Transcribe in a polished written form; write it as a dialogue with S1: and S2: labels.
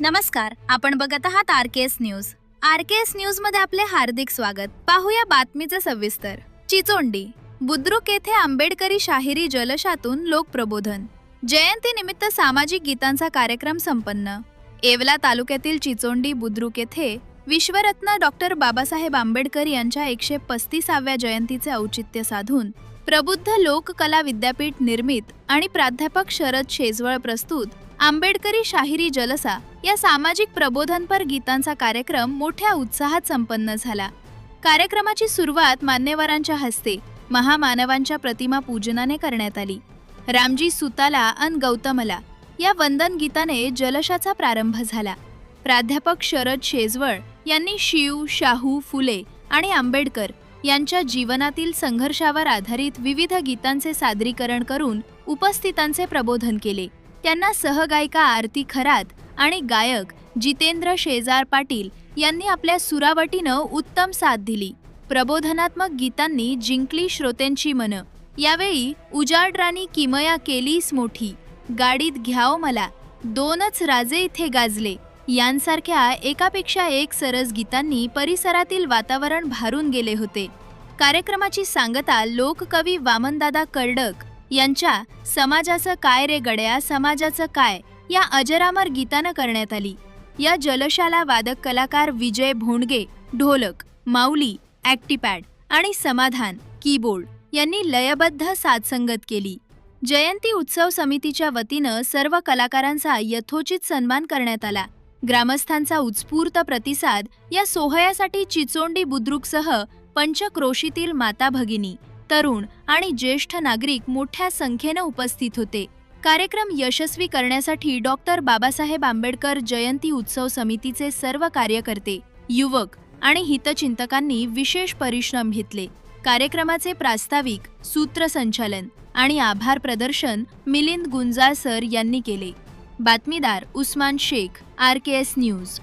S1: नमस्कार, आपण बघत आहात आरकेएस न्यूज. आरकेएस न्यूज मध्ये आपले हार्दिक स्वागत. पाहूया बातमीचे सविस्तर. चिचोंडी बुद्रुक येथे आंबेडकरी शाहिरी जलशातून लोकप्रबोधन. जयंती निमित्त सामाजिक गीतांचा कार्यक्रम संपन्न. येवला तालुक्यातील चिचोंडी बुद्रुक येथे विश्वरत्न डॉक्टर बाबासाहेब आंबेडकर यांच्या 135व्या जयंतीचे औचित्य साधून प्रबुद्ध लोककला विद्यापीठ निर्मित आणि प्राध्यापक शरद शेजवळ प्रस्तुत आंबेडकरी शाहिरी जलसा या सामाजिक प्रबोधनपर गीतांचा कार्यक्रम मोठ्या उत्साहात संपन्न झाला. कार्यक्रमाची सुरुवात मान्यवरांच्या हस्ते महामानवांच्या प्रतिमा पूजनाने करण्यात आली. रामजी सुताला अन गौतमला या वंदन गीताने जलशाचा प्रारंभ झाला. प्राध्यापक शरद शेजवळ यांनी शिव, शाहू, फुले आणि आंबेडकर यांच्या जीवनातील संघर्षावर आधारित विविध गीतांचे सादरीकरण करून उपस्थितांचे प्रबोधन केले. त्यांना सहगायिका आरती खरात आणि गायक जितेंद्र शेजार पाटील यांनी आपल्या सुरावटीनं उत्तम साथ दिली. प्रबोधनात्मक गीतांनी जिंकली श्रोत्यांची मनं. यावेळी उजाडराणी किमया केलीस मोठी, गाडीत घ्याव मला, दोनच राजे इथे गाजले यांसारख्या एकापेक्षा एक सरस गीतांनी परिसरातील वातावरण भारून गेले होते. कार्यक्रमाची सांगता लोककवी वामनदादा कर्डक यांच्या समाजाचं काय रे गड्या समाजाचं काय या अजरामर गीतानं करण्यात आली. या जलशाला वादक कलाकार विजय भोंडगे ढोलक, माऊली ॲक्टिपॅड आणि समाधान कीबोर्ड यांनी लयबद्ध साथसंगत केली. जयंती उत्सव समितीच्या वतीनं सर्व कलाकारांचा यथोचित सन्मान करण्यात आला. ग्रामस्थांचा उत्स्फूर्त प्रतिसाद या सोहळ्यासाठी चिचोंडी बुद्रुकसह पंचक्रोशीतील माता भगिनी, तरुण आणि ज्येष्ठ नागरिक मोठ्या संख्येनं उपस्थित होते. कार्यक्रम यशस्वी करण्यासाठी डॉक्टर बाबासाहेब आंबेडकर जयंती उत्सव समितीचे सर्व कार्यकर्ते, युवक आणि हितचिंतकांनी विशेष परिश्रम घेतले. कार्यक्रमाचे प्रास्ताविक, सूत्रसंचालन आणि आभार प्रदर्शन मिलिंद गुंजाळ सर यांनी केले. बातमीदार उस्मान शेख, आरकेएस न्यूज.